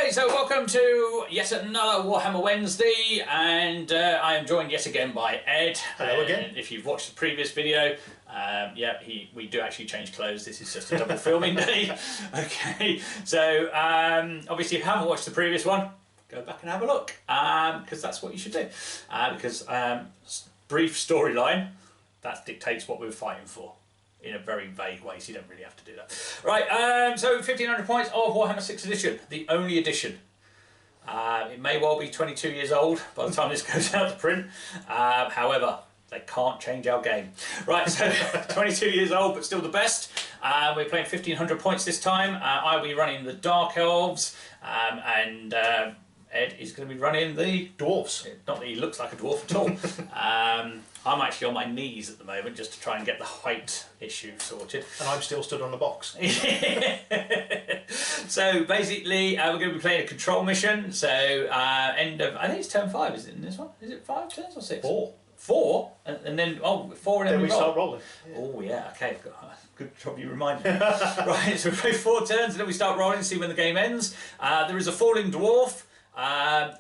Okay, so welcome to yet another Warhammer Wednesday, and I am joined yet again by Ed. Hello again. And if you've watched the previous video, we do actually change clothes. This is just a double filming day. Okay, so obviously if you haven't watched the previous one, go back and have a look, because that's what you should do. Because brief storyline, that dictates what we're fighting for. In a very vague way, so you don't really have to do that. Right, so 1500 points of Warhammer 6th edition, the only edition. It may well be 22 years old by the time this goes out to print. However, they can't change our game. Right, so 22 years old, but still the best. We're playing 1500 points this time. I'll be running the Dark Elves, and Ed is going to be running the Dwarfs. Not that he looks like a dwarf at all. I'm actually on my knees at the moment just to try and get the height issue sorted. And I'm still stood on the box. So basically we're going to be playing a control mission. So end of, I think it's turn 5, is it in this one? Is it 5 turns or 6? 4. 4? And then, 4 and then we start rolling. Yeah. Oh yeah, okay. Good job you reminded me. Right, so we play 4 turns and then we start rolling, see when the game ends. There is a falling dwarf.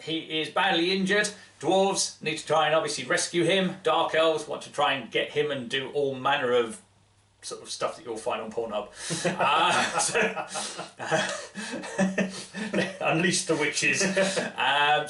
He is badly injured. Dwarves need to try and obviously rescue him. Dark Elves want to try and get him and do all manner of sort of stuff that you'll find on Pornhub. Unleash the witches.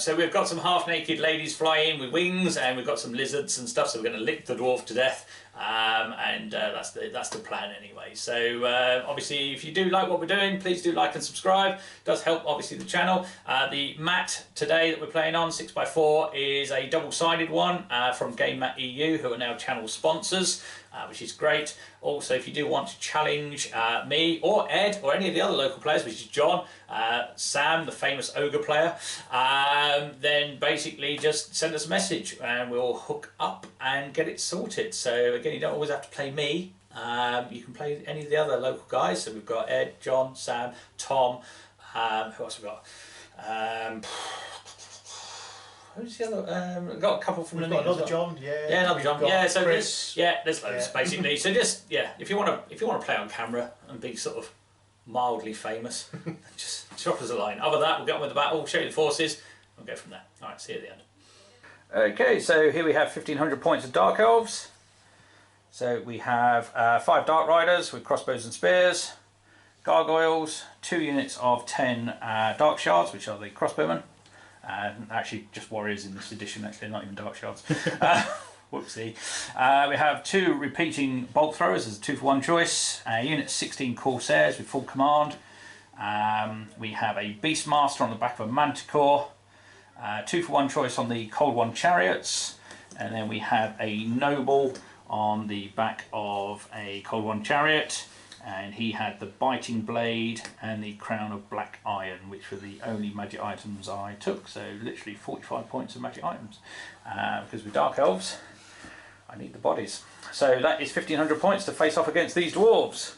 So we've got some half-naked ladies flying with wings, and we've got some lizards and stuff, so we're going to lick the dwarf to death. That's the plan anyway. So obviously if you do like what we're doing, please do like and subscribe. It does help obviously the channel. The mat today that we're playing on, 6x4, is a double-sided one from Game Mat EU, who are now channel sponsors, which is great. Also, if you do want to challenge me or Ed or any of the other local players, which is John, Sam, the famous ogre player, then basically just send us a message and we'll hook up and get it sorted. So again, you don't always have to play me. You can play any of the other local guys. So we've got Ed, John, Sam, Tom. Who else have we got? Who's the other? We've got a couple from We've the got another well. John, Yeah, another John. Yeah, so Chris. there's loads basically. So just if you want to play on camera and be sort of mildly famous, just drop us a line. Other than that, we'll get on with the battle, show you the forces, we'll go from there. All right, see you at the end. Okay, so here we have 1500 points of Dark Elves. So we have 5 Dark Riders with crossbows and spears, gargoyles, 2 units of 10 Dark Shards, which are the crossbowmen. Actually just warriors in this edition, actually not even Dark Shards. Whoopsie. We have 2 repeating bolt throwers as a 2-for-1 choice, unit 16 Corsairs with full command. We have a Beastmaster on the back of a Manticore, 2-for-1 choice on the Cold One Chariots, and then we have a Noble on the back of a Cold One Chariot, and he had the Biting Blade and the Crown of Black Iron, which were the only magic items I took. So literally 45 points of magic items, because with Dark Elves I need the bodies. So that is 1500 points to face off against these dwarves.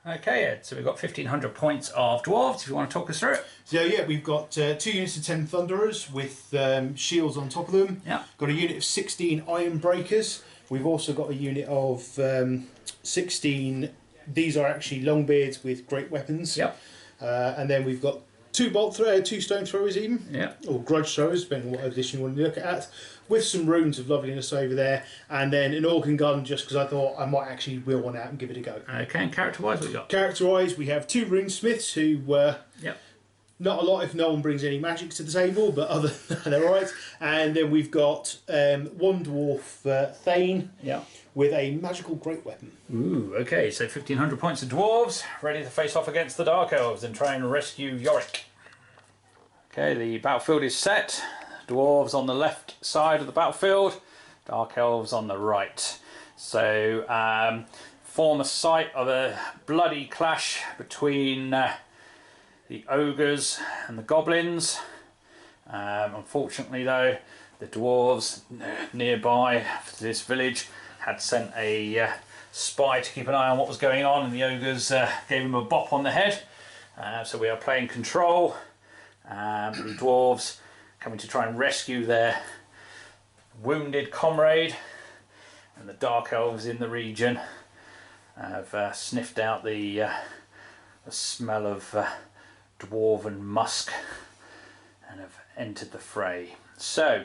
Okay, Ed, so we've got 1500 points of dwarves, if you want to talk us through it. So yeah, we've got 2 units of 10 Thunderers with shields on top of them. Yeah. Got a unit of 16 Iron Breakers. We've also got a unit of 16, these are actually Longbeards with great weapons. Yep. And then we've got 2 Stone Throwers even. Yeah. Or Grudge Throwers, depending on what edition you want to look at. With some runes of loveliness over there, and then an organ gun just because I thought I might actually wheel one out and give it a go. Okay, and character-wise, what we got? Character-wise, we have 2 runesmiths who, not a lot if no one brings any magic to the table, but other than that, they're alright. And then we've got 1 dwarf Thane with a magical great weapon. Ooh, okay, so 1500 points of dwarves, ready to face off against the Dark Elves and try and rescue Yorick. Okay, the battlefield is set. Dwarves on the left side of the battlefield, Dark Elves on the right. So form a site of a bloody clash between the ogres and the goblins. Unfortunately though, the dwarves nearby this village had sent a spy to keep an eye on what was going on, and the ogres gave him a bop on the head. So we are playing control. The dwarves coming to try and rescue their wounded comrade, and the Dark Elves in the region have sniffed out the smell of dwarven musk and have entered the fray. So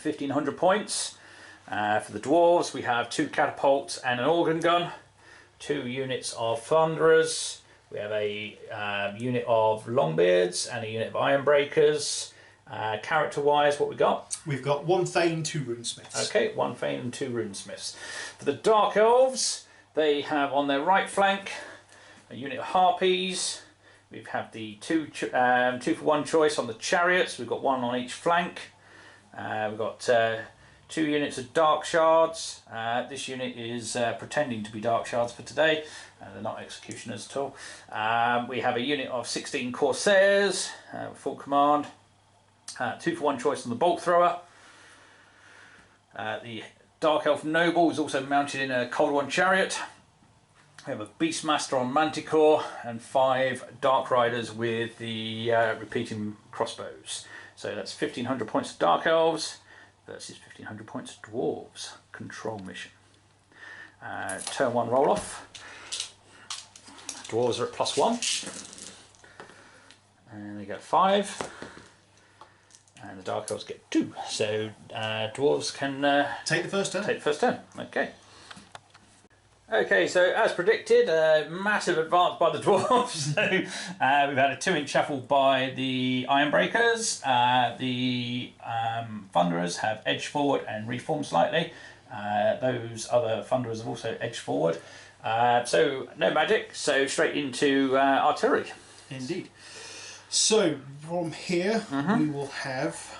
1500 points for the dwarves. We have 2 catapults and an organ gun, 2 units of thunderers. We have a unit of longbeards and a unit of ironbreakers. Character wise, what we got? We've got 1 Thane, 2 runesmiths. Okay, 1 Thane and 2 runesmiths. For the Dark Elves, they have on their right flank a unit of harpies. We have the 2 for 1 choice on the chariots. We've got 1 on each flank. We've got 2 units of dark shards. This unit is pretending to be dark shards for today. They're not executioners at all. We have a unit of 16 corsairs, full command. 2 for 1 choice on the bolt thrower. The Dark Elf Noble is also mounted in a Cold One chariot. We have a Beastmaster on Manticore and 5 Dark Riders with the repeating crossbows. So that's 1500 points of Dark Elves versus 1500 points of Dwarves. Control mission. Turn 1 roll off. Dwarves are at +1. And they get 5. And the Dark Elves get 2. So Dwarves can take the first turn. Take the first turn. Okay. Okay, so as predicted, massive advance by the Dwarfs. So we've had a 2-inch shuffle by the Ironbreakers. The Thunderers have edged forward and reformed slightly. Those other Thunderers have also edged forward. So no magic, so straight into artillery. Indeed. So from here we will have...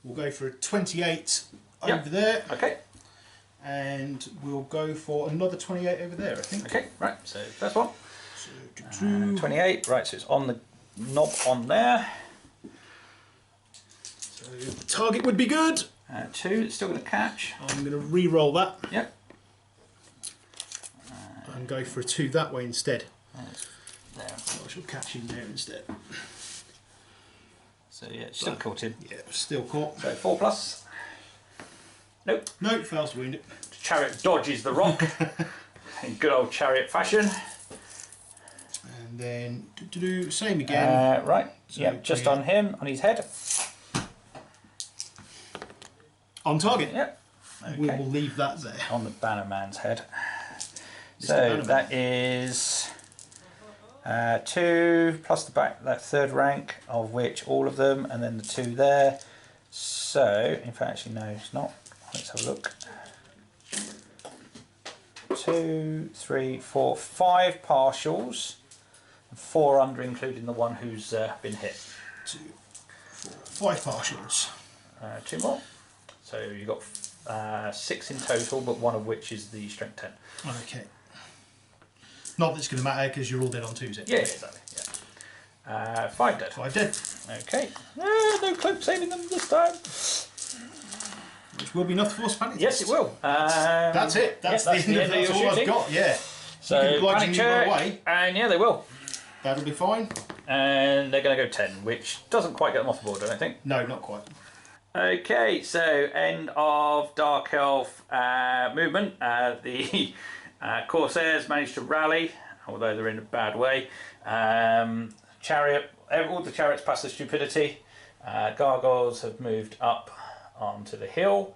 We'll go for a 28 over there. Okay. And we'll go for another 28 over there, I think. Okay, right, so first one. So, 28, right, so it's on the knob on there. So the target would be good. 2, it's still going to catch. I'm going to re-roll that. Yep. And go for a 2 that way instead. There. I shall catch him there instead. So yeah, it's still caught him. Yeah, still caught. So 4+. Nope. Nope, fails to wound it. The chariot dodges the rock in good old chariot fashion. And then same again. Right. So yeah, just on him, on his head. On target. Yep. Okay. We will leave that there. On the Bannerman's head. So that is 2 plus the back, that 3rd rank, of which all of them, and then the 2 there. So, in fact, actually, no, it's not. Let's have a look. 2, 3, 4, 5 partials, 4 under, including the one who's been hit. 2, 4, 5 partials. 2 more. So you've got 6 in total, but one of which is the strength 10. Okay. Not that it's going to matter because you're all dead on 2s. Yeah, exactly. Yeah. 5 dead. 5 dead. Okay. No cloak saving them this time. Which will be enough for Spanish. Yes, it will. That's it. That's the end of that's all shooting. I've got. Yeah. So panic check, away, and yeah, they will. That'll be fine. And they're going to go 10, which doesn't quite get them off the board, I don't think. No, not quite. Okay, so end of Dark Elf movement. The Corsairs managed to rally, although they're in a bad way. Chariot, all the chariots pass the stupidity. Gargoyles have moved up onto the hill.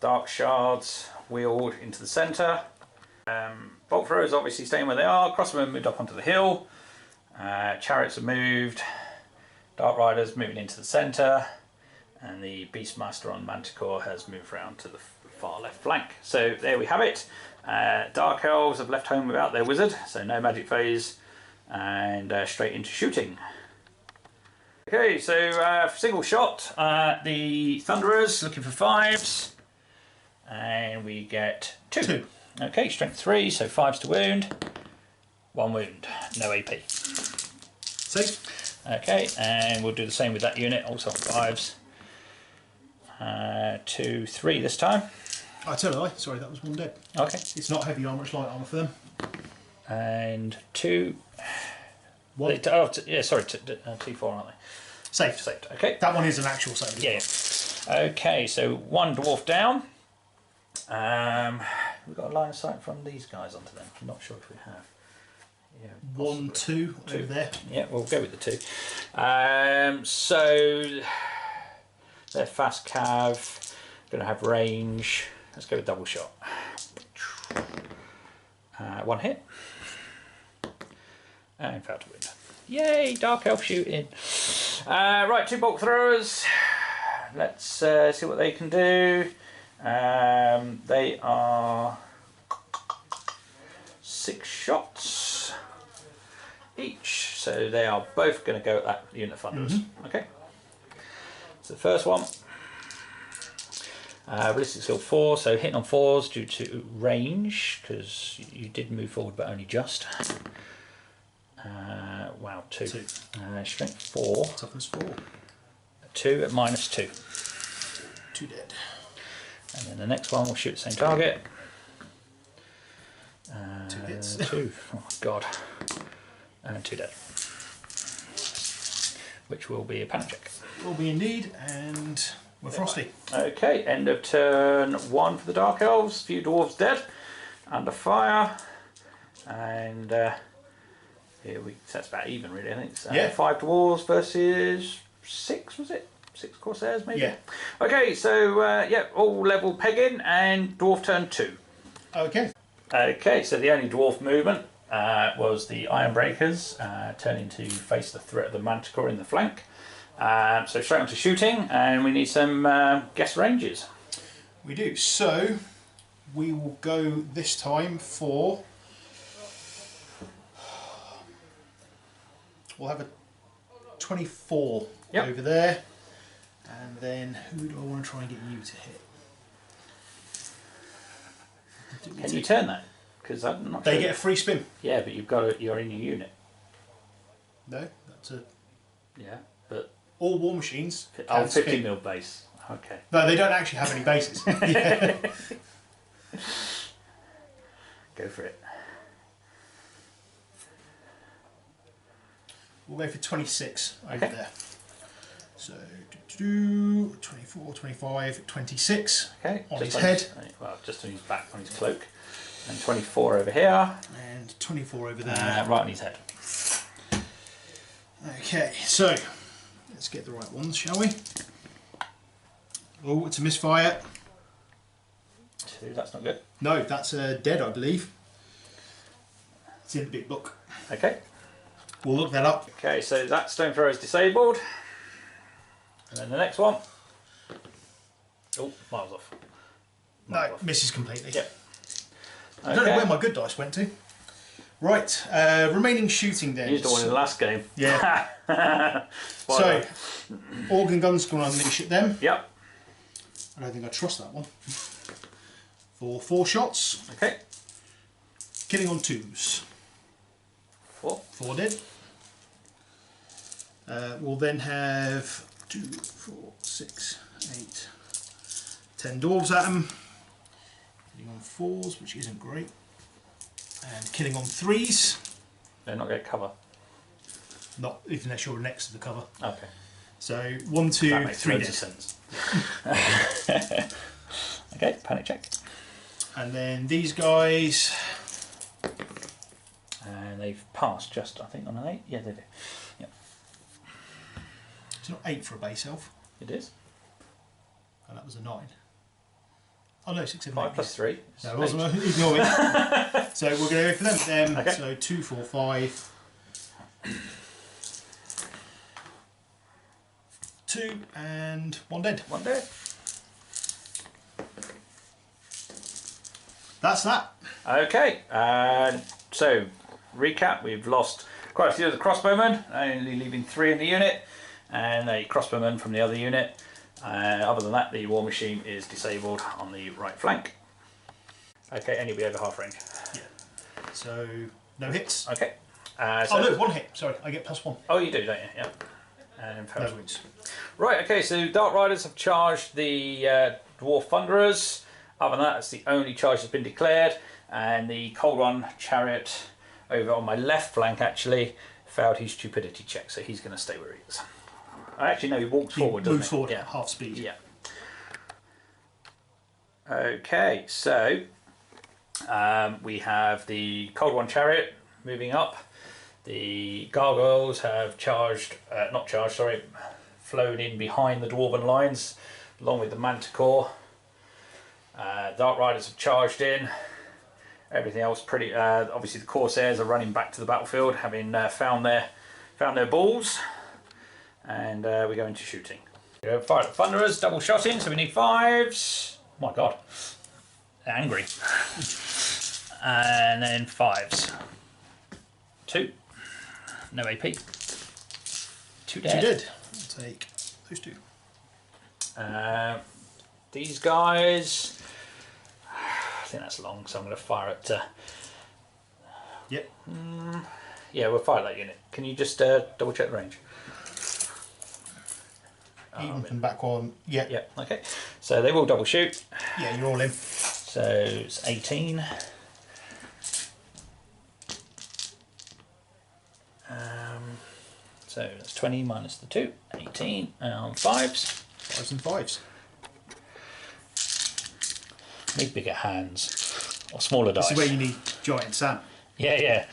Dark shards wheeled into the centre. Bolt throwers obviously staying where they are. Crossbowmen moved up onto the hill. Chariots have moved. Dark riders moving into the centre. And the Beastmaster on Manticore has moved round to the far left flank. So there we have it. Dark Elves have left home without their wizard, so no magic phase, and straight into shooting. Okay, so single shot, the Thunderers looking for 5s, and we get 2. Okay, strength 3, so 5s to wound, 1 wound, no AP. Safe. Okay, and we'll do the same with that unit, also on 5s. 2, 3 this time. I tell a lie, sorry, that was 1 dead. Okay. It's not heavy armour, it's light armour for them. And 2. 1. Yeah, sorry, 2, 4, aren't they? Saved. Saved, okay. That one is an actual save. Yeah. Okay, so 1 dwarf down. we've got a line of sight from these guys onto them. I'm not sure if we have. Yeah, 1, 2 over there. Yeah, we'll go with the 2. So they're fast cav, going to have range. Let's go with double shot. 1 hit. And failed to win. Yay, Dark Elf shooting. Right, 2 bolt throwers. Let's see what they can do. They are 6 shots each, so they are both going to go at that unit of thunderers. Okay. So the first one, ballistic skill 4, so hitting on 4s due to range, because you did move forward but only just. Wow, 2. Strength 4. Toughness 4. 2 at -2. 2 dead. And then the next one will shoot the same target. 2 hits. 2. Oh god. And 2 dead. Which will be a panic check. Will be indeed, and we're frosty. Okay, end of turn 1 for the Dark Elves. Few dwarves dead. Under fire. And here so that's about even really, I think. So yeah. 5 dwarves versus 6, was it? 6 corsairs maybe? Yeah. Okay, so yeah, all level pegging and dwarf turn 2. Okay. Okay, so the only dwarf movement was the Iron Breakers turning to face the threat of the Manticore in the flank. So straight on to shooting, and we need some guess ranges. We do. So we will go this time for. We'll have a 24 over there, and then who do I want to try and get you to hit? Can you turn that? Because I'm not. They sure. get a free spin. Yeah, but you've got to, you're in your unit. No, that's a. Yeah, but all war machines. Oh, 50 mil base. Okay. No, they don't actually have any bases. Go for it. We'll go for 26 over okay. there. So 24, 25, 26 okay. on just his head. Well, just on his back, on his cloak. And 24 over here. And 24 over there. Right on his head. Okay, so let's get the right ones, shall we? Oh, it's a misfire. 2, that's not good. No, that's dead, I believe. It's in the big book. Okay. We'll look that up. Okay, so that stone thrower is disabled. And then the next one. Oh, miles off. Miles off. Misses completely. Yep. I don't know where my good dice went to. Right, remaining shooting then. You used the one in the last game. Yeah. So, organ guns going to unleash at them. Yep. I don't think I trust that one. For 4 shots. Okay. Killing on 2s. 4. 4 dead. We'll then have 2, 4, 6, 8, 10 dwarves at them. Killing on 4s, which isn't great. And killing on 3s. They're not going to cover. Not even unless you're next to the cover. Okay. So 1, 2, that makes 3 loads dead. of sense. Okay, panic check. And then these guys. And they've passed just, I think, on an 8. Yeah, they do. Yep. It's not 8 for a base elf. It is. And that was a 9. Oh no, 6, 7, 5 8. plus 3. No, it wasn't. Ignore me. So we're going to go for them. Okay. So 2, 4, 5. 2 and 1 dead. 1 dead. That's that. Okay, so recap, we've lost quite a few of the crossbowmen, only leaving 3 in the unit, and a crossbowman from the other unit. Other than that, the war machine is disabled on the right flank. Okay, and you'll be over half range. Yeah. So no hits. Okay. Oh no, 1 hit. Sorry, I get +1. Oh, you do, don't you? Yeah. And No wounds. right. Okay. So Dark Riders have charged the Dwarf Thunderers. Other than that, that's the only charge that's been declared. And the Cold One Chariot over on my left flank actually failed his stupidity check, so he's going to stay where he is. Actually, no, he walks forward, doesn't he? Moves forward Yeah. at half speed. Yeah. Okay, so We have the Cold One Chariot moving up. The Gargoyles have flown in behind the Dwarven lines, along with the Manticore. Dark Riders have charged in. Everything else pretty. Obviously, the Corsairs are running back to the battlefield, having found their balls, and we go into shooting. We have fire at Thunderers, double shotting, so we need 5s. Oh my God, they're angry. And then 5s. 2. No AP. 2 dead. 2 dead. I'll take those 2. These guys, I think that's long, so I'm going to fire it. Yep. Yeah, we'll fire that unit. Can you just double check the range? Even and back on. Yep. Yeah. Okay. So they will double shoot. Yeah, you're all in. So it's 18. So that's 20 minus the 2, 18, and 5s. 5s and 5s. Need bigger hands, or smaller dice. This is where you need giant Sam. Yeah, yeah.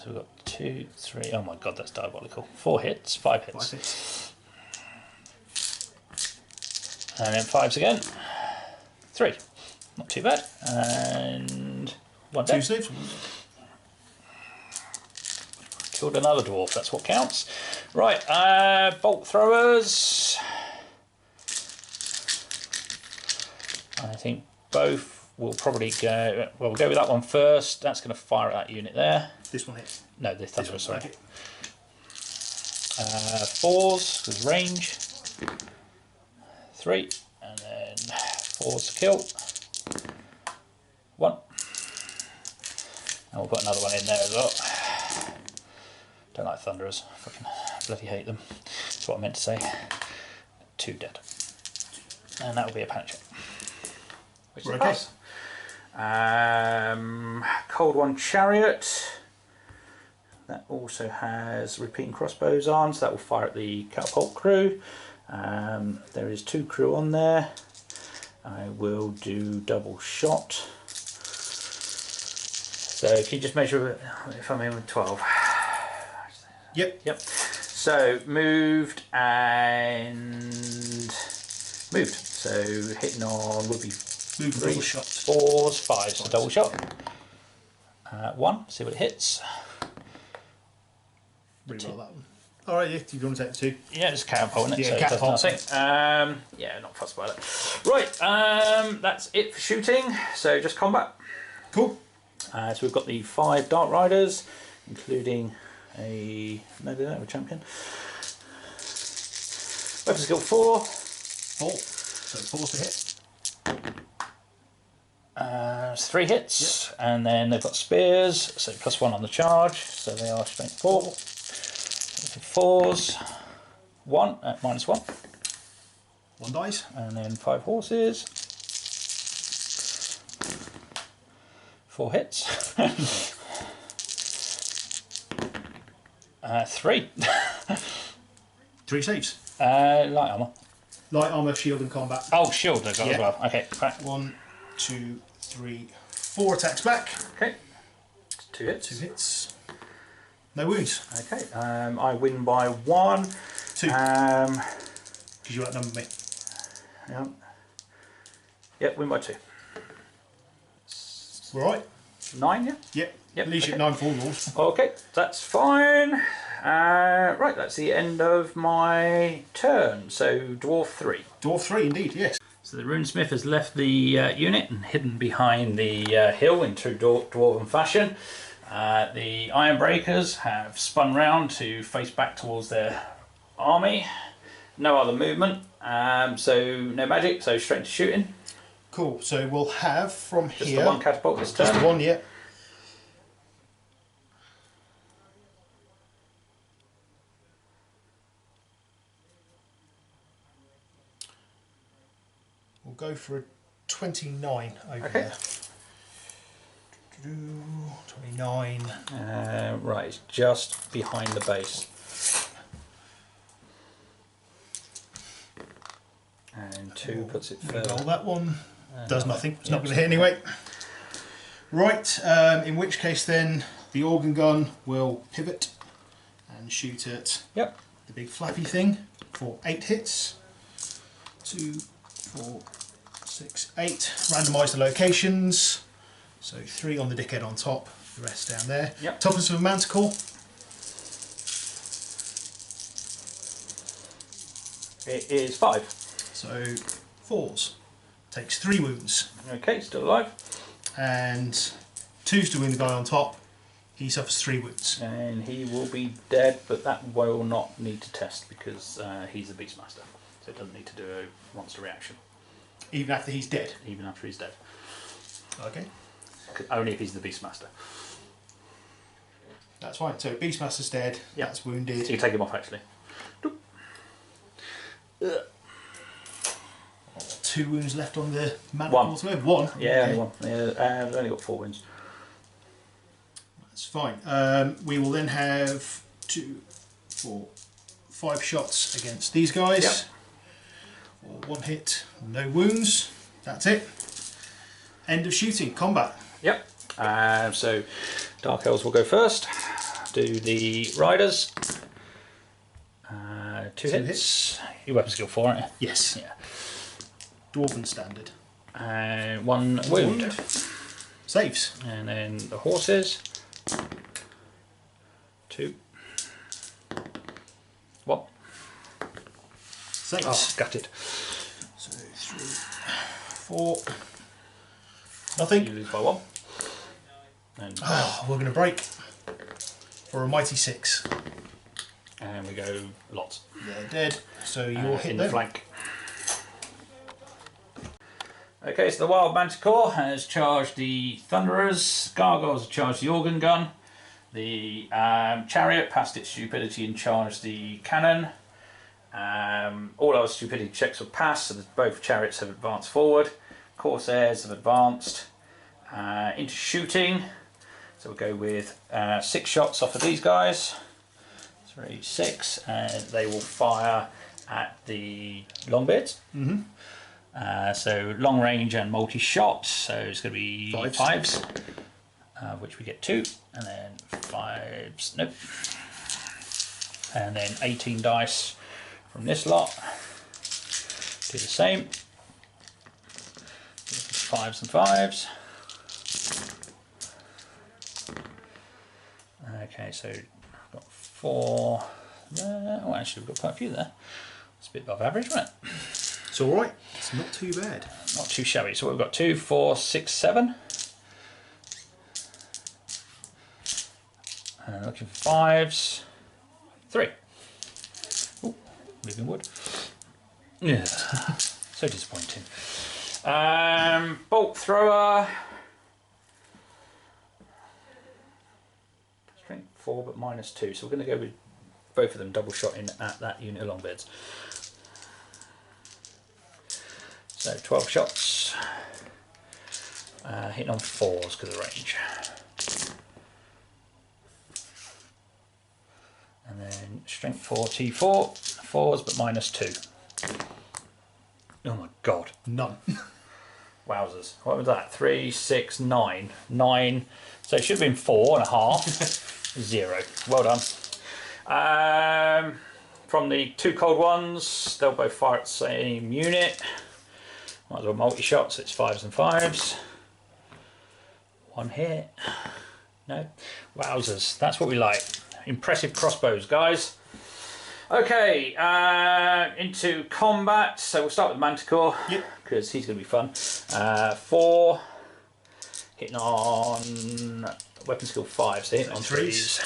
So we've got 2, 3, oh my God, that's diabolical. 4 hits, 5 hits. 5 hits. And then 5s again. 3, not too bad. And 1 dead. 2 saves. Killed another dwarf, that's what counts. Right, bolt throwers. I think both will probably go. Well, we'll go with that one first. That's going to fire at that unit there. This one hits. No, this Thunderer, sorry. Okay. 4s with range. 3, and then 4s to kill. 1. And we'll put another one in there as well. Don't like Thunderers. Fucking bloody hate them. That's what I meant to say. 2 dead. And that will be a panic check. Which is a pass. Cold One Chariot. That also has repeating crossbows on, so that will fire at the catapult crew. There is 2 crew on there. I will do double shot. So can you just measure if I'm in with 12? Yep. Yep. So moved and moved. So hitting on would be Move 3, double shot. 4s, 5s, so double shot. 1, see what it hits. Really well, that one. Alright, yeah, you want to take the 2? Yeah, it's a catapult, isn't it? Yeah, So catapult. it does nothing. Yeah, not fussed about it. Right, that's it for shooting. So just combat. Cool. So we've got the 5 Dark Riders, including a champion. Weapon skill 4. 4. So 4 to hit. 3 hits, yep. And then they've got spears, so +1 on the charge, so they are strength 4. 4s, 1 at -1. 1 dice. And then 5 horses. 4 hits. 3. 3 saves. Light armour. Light armour, shield and combat. Oh, shield they've got as well. Okay, right. 1, 2, 3, 4 attacks back. Okay. 2 hits. 2 hits. No wounds. Okay. I win by 1. 2. Because you outnumbered me. Yeah. Yep, win by 2. Right. 9, yeah? Yep. Yep. At least you get 9 full rolls. Okay, that's fine. Right, that's the end of my turn. So, Dwarf 3. Dwarf 3, indeed, yes. So the runesmith has left the unit and hidden behind the hill in true dwarven fashion. The Ironbreakers have spun round to face back towards their army. No other movement, so no magic, so straight into shooting. Cool, so we'll have from Just here... the 1 catapult this turn. Just the 1, yeah. We'll go for a 29 over there. 29. Right, it's just behind the base. And And 2 puts it Roll further. that one. Does nothing. It's not going to hit anyway. Right, in which case then the organ gun will pivot and shoot at the big flappy thing for 8 hits. 2, 4, 6, 8. Randomise the locations. So 3 on the dickhead on top, the rest down there. Toughness of a manticore. It is 5. So 4s. Takes 3 wounds. Okay, still alive. And 2's to win the guy on top. He suffers 3 wounds. And he will be dead, but that will not need to test because he's a Beastmaster. So it doesn't need to do a monster reaction. Even after he's dead? Even after he's dead. Okay. Only if he's the Beastmaster. That's fine. So Beastmaster's dead. That's wounded. So you take him off actually. 2 wounds left on the manticore. 1. Yeah, only 1. Yeah, I've only got 4 wounds. That's fine. We will then have 2, 4, 5 shots against these guys. Or 1 hit, no wounds. That's it. End of shooting. Combat. Yep. So Dark Elves will go first. Do the Riders. 2 hits. Your weapon skill 4, aren't you? Yes. Yeah. Dwarven standard. 1 wound. Saves. And then the horses. 2. 1. Saves. Oh, gutted. So 3, 4. Nothing. You lose by 1. And we're going to break for a mighty 6. And we go lots. They're dead. So you're hit in them. the flank. Okay, so the Wild Manticore has charged the Thunderers, Gargoyles have charged the Organ Gun, the Chariot passed its stupidity and charged the Cannon. All our stupidity checks were passed, so that both Chariots have advanced forward. Corsairs have advanced into shooting, so we'll go with 6 shots off of these guys. 3, 6, and they will fire at the Longbeards. So long range and multi shot, so it's going to be 5s, which we get 2, and then 5s, nope, and then 18 dice from this lot. Do the same, 5s and 5s. Okay, so I've got 4 there. Oh, actually, we've got quite a few there. It's a bit above average, isn't it? It's alright. It's not too bad. Not too shabby. So we've got 2, 4, 6, 7. Looking for 5s. 3. Ooh, moving wood. Yeah. So disappointing. Bolt thrower. Strength 4 but -2. So we're going to go with both of them double shotting at that unit of Longbeards. So 12 shots, hitting on 4s because of range. And then strength 4, T4, 4s but -2. Oh my god. None. Wowzers. What was that? 3, 6, 9. 9. So it should have been 4.5. 0. Well done. From the 2 cold ones, they'll both fire at the same unit. Might as well multi-shot, so it's 5s and 5s. 1 hit. No. Wowzers. That's what we like. Impressive crossbows, guys. Okay, into combat. So we'll start with Manticore, because he's going to be fun. 4. Hitting on weapon skill 5, so hitting on 3s.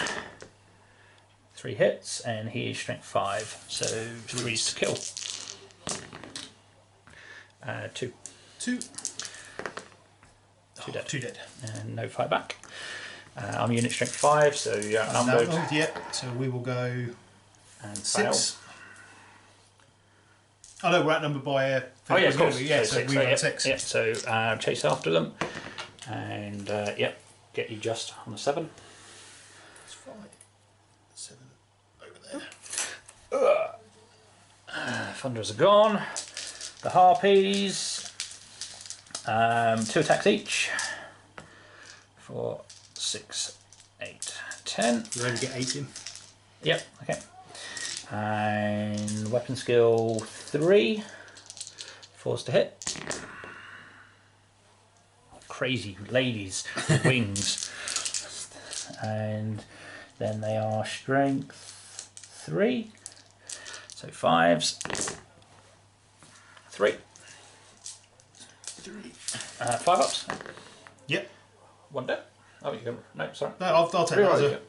3 hits, and he is strength 5, so 3s to kill. 2. 2. 2 dead. 2 dead. And no fight back. I'm unit strength 5, so you're outnumbered. So we will go and 6. Oh no, we're outnumbered by oh yeah, of course. Yeah, so we got 6. Yep, so chase after them, and yep, get you just on the 7. It's 5. 7 over there. Thunderers are gone. The Harpies, 2 attacks each. 4, 6, 8, 10. You only get 8 in. Yep, okay. And weapon skill 3. Force to hit. Crazy ladies with wings. And then they are strength 3. So 5s. 3. 5 ups. Yep. 1 down. Oh, you go. No, sorry. No, I'll take that.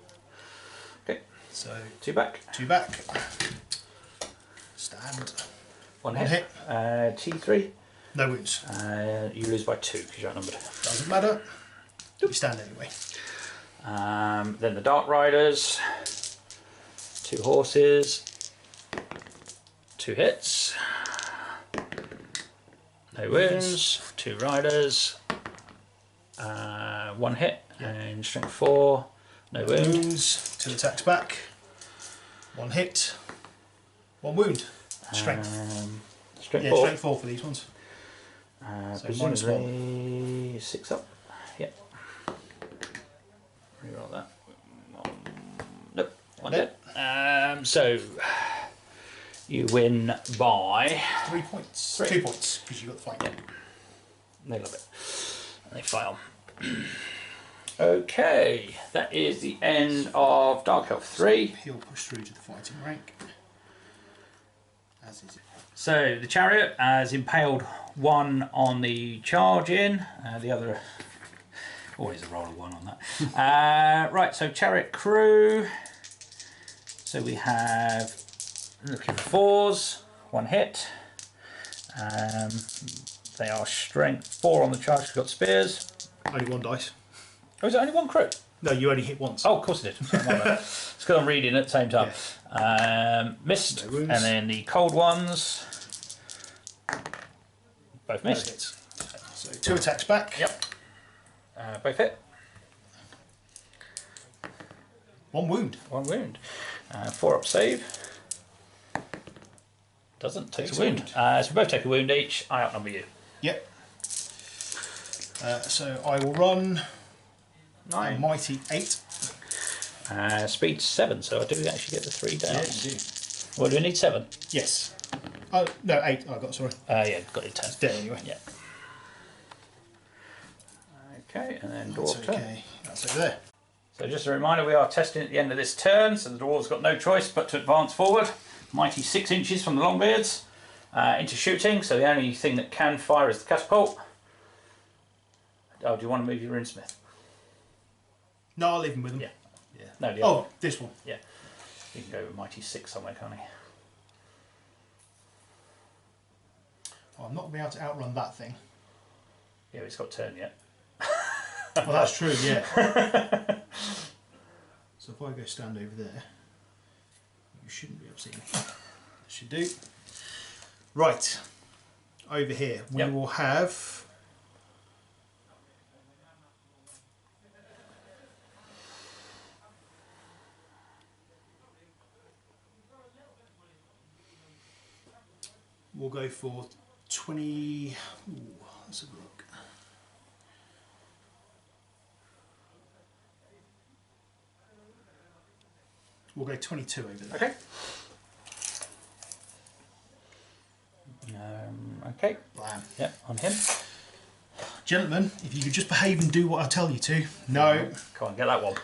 Okay. So 2 back. 2 back. Stand. 1 hit. T3. No wounds. You lose by 2 because you're outnumbered. Doesn't matter. You stand anyway. Then the Dark Riders. 2 horses. 2 hits. No wounds. 2 riders. 1 hit. And strength 4. No wounds. 2 attacks back. 1 hit. 1 wound. Strength. Strength 4. Strength 4 for these ones. So presumably 6 up. Yep. Reroll that. Nope. 1 dead. So you win by 3 points. 3. 2 points because you got the fight. Yep. They love it. And they fail. Okay, that is the end of Dark Elf 3. He'll push through to the fighting rank. As is it. So the chariot has impaled 1 on the charge in, the other always a roll of 1 on that. Right, so chariot crew. So we have looking for 4s, 1 hit. They are strength 4 on the charge. We've got spears. Only 1 dice. Oh, is it only 1 crew? No, you only hit once. Oh, of course I did. It's because I'm reading at the same time. Yeah. Missed, no and then the cold ones. Both missed. So 2 attacks back. Yep. Both hit. 1 wound. 1 wound. 4 up save. Doesn't take a wound. So we both take a wound each. I outnumber you. Yep. So I will run 9. a mighty 8. Speed 7, so I do actually get the 3 down. Yeah, you do. Well, do we need 7? Yes. Oh, no, 8 I got, sorry. Yeah, got your 10. It's dead anyway. Yeah. Okay, and then That's dwarf turn. okay. That's over there. So just a reminder, we are testing at the end of this turn, so the dwarves got no choice but to advance forward. Mighty 6 inches from the Longbeards into shooting, so the only thing that can fire is the catapult. Oh, do you want to move your runesmith? No, I'll leave him with him. Yeah. No, the Oh, other. this one. Yeah. You can go with Mighty 6 somewhere, can't he? Oh, I'm not going to be able to outrun that thing. Yeah, it's got turn yet. Well, that's true, yeah. So if I go stand over there, you shouldn't be able to see me. Should do. Right. Over here, we will have... We'll go for 20... Ooh, let's have a look. We'll go 22 over there. Okay. Okay. Blam. Yep, on him. Gentlemen, if you could just behave and do what I tell you to. No. Come on, get that one.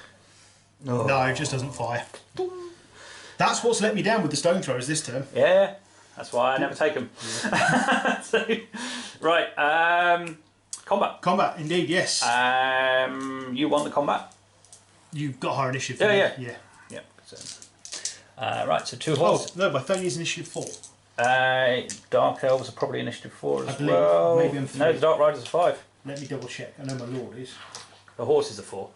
No, it just doesn't fire. That's what's let me down with the stone throwers this term. Yeah, that's why I never take them. Yeah. So, right, combat. Combat, indeed, yes. You won the combat. You've got higher initiative. Yeah. So, right, so 2 horses. Oh, no, my phone is initiative 4. Dark Elves are probably initiative 4 as I believe. well. Maybe I'm 3. No, the Dark Riders are 5. Let me double check. I know my lord is. The horses are 4.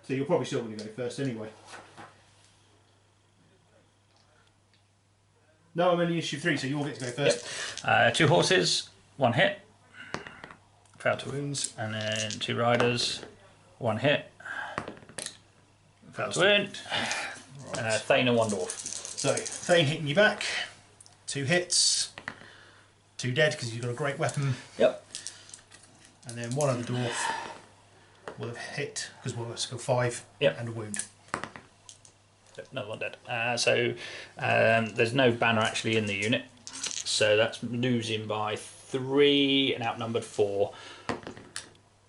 So you're probably still going to go first anyway. No, I'm only initiative 3, so you'll get to go first. Yep. 2 horses, 1 hit. Fail to wounds. And then 2 riders, 1 hit. Fail to win. Thane and 1 dwarf. So, Thane hitting you back. 2 hits, 2 dead because you've got a great weapon. Yep. And then 1 other dwarf will have hit because we'll have to go 5 and a wound. Another one dead. There's no banner actually in the unit, so that's losing by 3 and outnumbered 4.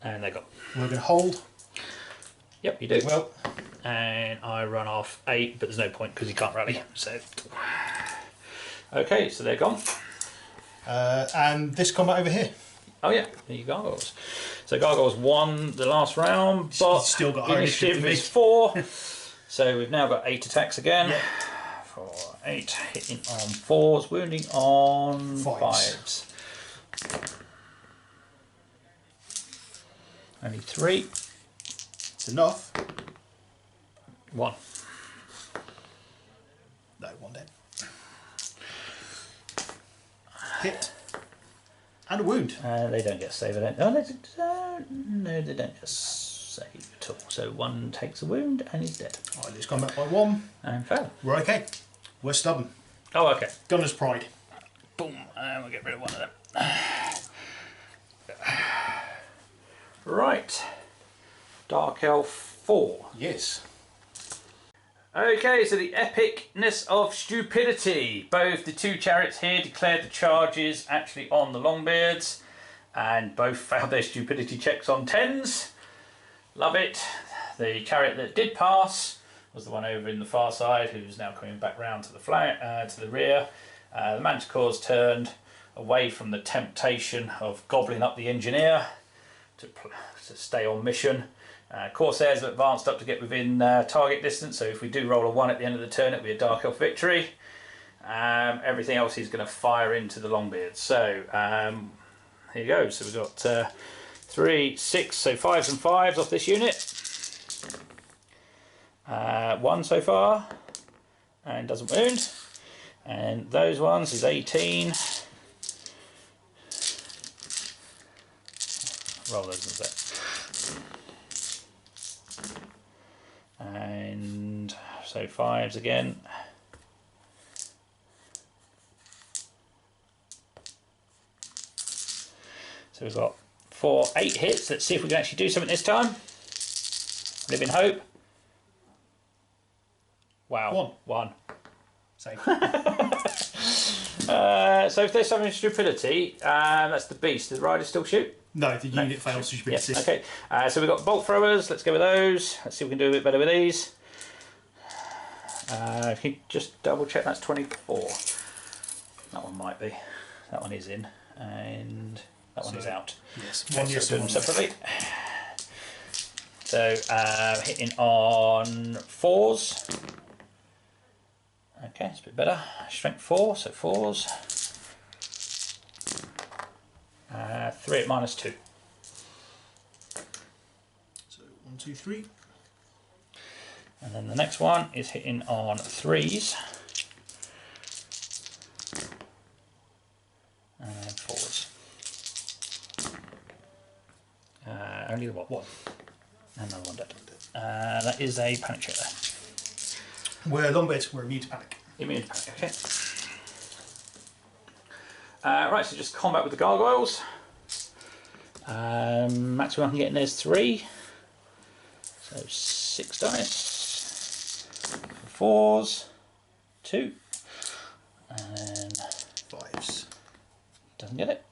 And they got. We're going to hold. Yep, you do. Well. And I run off 8, but there's no point because you can't rally. So. Okay, so they're gone. And this combat over here. Oh yeah, there you gargoyles. So gargoyles won the last round, but still got initiative is 4. So we've now got 8 attacks again. Yeah. 4, 8, hitting on 4s, wounding on 5s. Only 3. It's enough. 1. No, 1 dead. Hit. And a wound. They don't get save. No, they don't get save at all. So 1 takes a wound and he's dead. I lose combat by 1. And fail. We're okay. We're stubborn. Oh, okay. Gunner's pride. Boom. And we'll get rid of 1 of them. Right. Dark Elf 4. Yes. Okay, so the epicness of stupidity. Both the 2 chariots here declared the charges actually on the Longbeards, and both failed their stupidity checks on 10s. Love it. The chariot that did pass was the one over in the far side, who's now coming back round to the to the rear. The Manticores turned away from the temptation of gobbling up the engineer to stay on mission. Corsairs have advanced up to get within target distance, so if we do roll a 1 at the end of the turn, it'll be a Dark Elf victory. Everything else is going to fire into the Longbeards. So here you go. So we've got 3, 6, so 5s and 5s off this unit. 1 so far, and doesn't wound. And those ones is 18. Roll those in a sec. And so 5s again. So we've got 4, 8 hits. Let's see if we can actually do something this time. Live in hope. Wow. 1. Same. So if there's something stupidity, that's the beast. Did the rider still shoot? No, the unit fails stupidity. Yeah, okay. So we've got bolt throwers. Let's go with those. Let's see if we can do a bit better with these. If you just double check, that's 24. That one might be. That one is in, and that one is out. Yes. Okay, 1 yes, so do them 1 separately. So hitting on 4s. Okay, it's a bit better. Strength 4, so 4s. 3 at -2. So 1, 2, 3. And then the next one is hitting on 3s. And 4s. Only the what? 1. And another 1 dead. That is a panic check there. We're Longbeards, we're immune to panic. Immune to panic, okay. Right, so just combat with the gargoyles. Maximum I can get in there is 3. So 6 dice. 4s. 2. And 5s. Doesn't get it.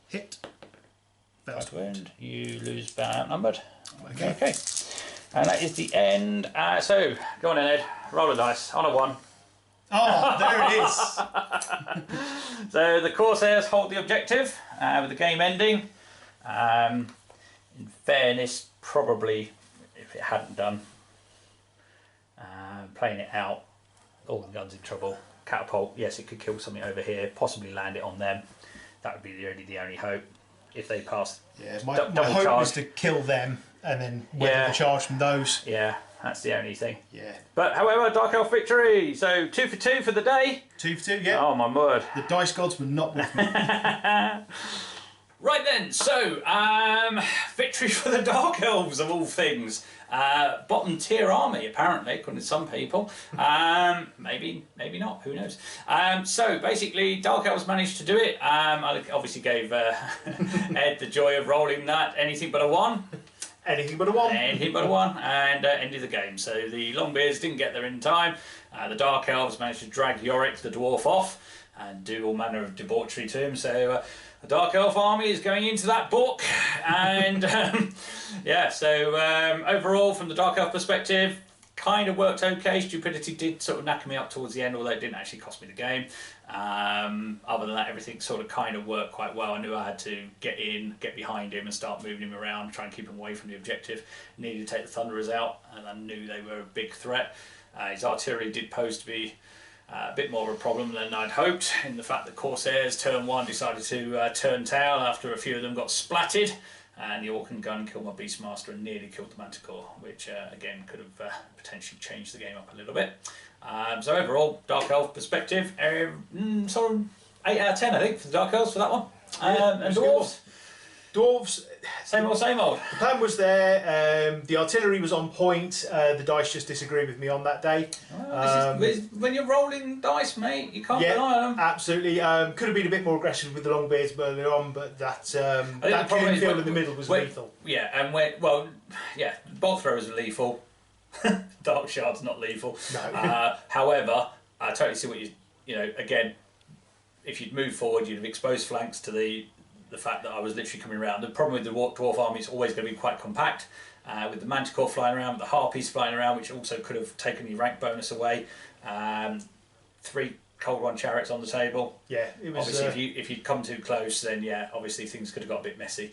Hit. First wound. You lose by outnumbered. Okay. Okay. And that is the end. So, go on then, Ed. Roll a dice. On a 1. Oh, there it is. So the Corsairs hold the objective with the game ending. In fairness, probably if it hadn't done, playing it out, all the guns in trouble. Catapult, yes, it could kill something over here, possibly land it on them. That would be the only hope. If they pass, yeah, my hope charge. is to kill them and then weather the charge from those. Yeah, that's the only thing. Yeah. But however, Dark Elf victory. So 2 for 2 for the day. 2 for 2, yeah. Oh my word. The dice gods were not with me. Right then, so victory for the Dark Elves of all things. Bottom tier army apparently, according to some people. Maybe not. Who knows? So basically, Dark Elves managed to do it. I obviously gave Ed the joy of rolling that anything but a 1. Anything but a 1. Anything but a 1, and ended the game. So the Longbeards didn't get there in time. The Dark Elves managed to drag Yorick the Dwarf off and do all manner of debauchery to him. So the Dark Elf army is going into that book, and yeah. So overall, from the Dark Elf perspective, kind of worked okay. Stupidity did sort of knacker me up towards the end, although it didn't actually cost me the game. Other than that, everything sort of kind of worked quite well. I knew I had to get behind him and start moving him around, try and keep him away from the objective. Needed to take the Thunderers out, and I knew they were a big threat. His artillery did pose to be a bit more of a problem than I'd hoped, in the fact that Corsairs turn 1 decided to turn tail after a few of them got splatted, and the Orc and Gun killed my Beastmaster and nearly killed the Manticore, which again could have potentially changed the game up a little bit. So overall, Dark Elf perspective, sort of 8 out of 10 I think for the Dark Elves for that one. And Dwarves? Dwarves, same old, same old. The plan was there, the artillery was on point, the dice just disagreed with me on that day. When you're rolling dice, mate, you can't rely on them. Absolutely. Could have been a bit more aggressive with the Longbeards earlier on, but that killing field in the middle was lethal. Yeah, and bolt throwers are lethal. Dark Shard's not lethal. No. However, I totally see what again, if you'd moved forward, you'd have exposed flanks to the fact that I was literally coming around. The problem with the Dwarf army is always going to be quite compact, with the Manticore flying around, with the Harpies flying around, which also could have taken your rank bonus away. 3 Cold One chariots on the table. Yeah, it was. Obviously, if you'd come too close, then yeah, obviously things could have got a bit messy.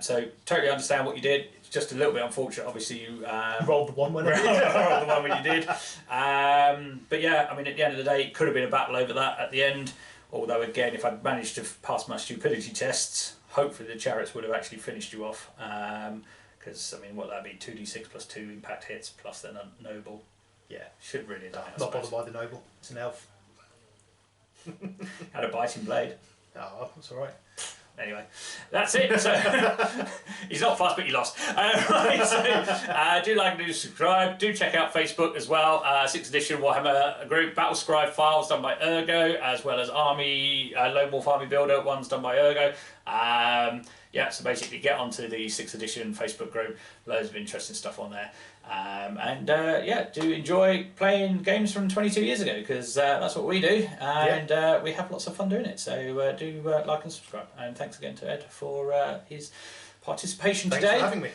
So totally understand what you did. It's just a little bit unfortunate. Obviously, you rolled the 1 when rolled the 1 when you did. But yeah, I mean, at the end of the day, it could have been a battle over that at the end. Although again, if I'd managed to pass my stupidity tests, hopefully the chariots would have actually finished you off. Because I mean, what that'd be 2d6 plus 2 impact hits plus then a noble. Yeah, should really die. Not bothered by the noble. It's an elf. Had a biting blade. Oh, that's all right. Anyway, that's it. So he's not fast, but he lost. Right, so, do like and do subscribe. Do check out Facebook as well. 6th edition Warhammer group, Battle Scribe files done by Ergo, as well as Army Lone Wolf Army Builder ones done by Ergo. Yeah, so basically get onto the 6th edition Facebook group. Loads of interesting stuff on there. Yeah, do enjoy playing games from 22 years ago, because that's what we do, and we have lots of fun doing it. So do like and subscribe. And thanks again to Ed for his participation today. Thanks for having me.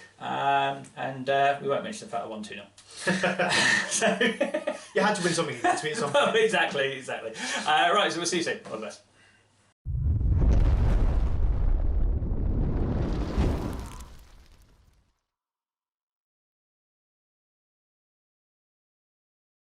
And we won't mention the fact I won 2-0. You had to win something against me at some point. Exactly. Right, so we'll see you soon. All the best.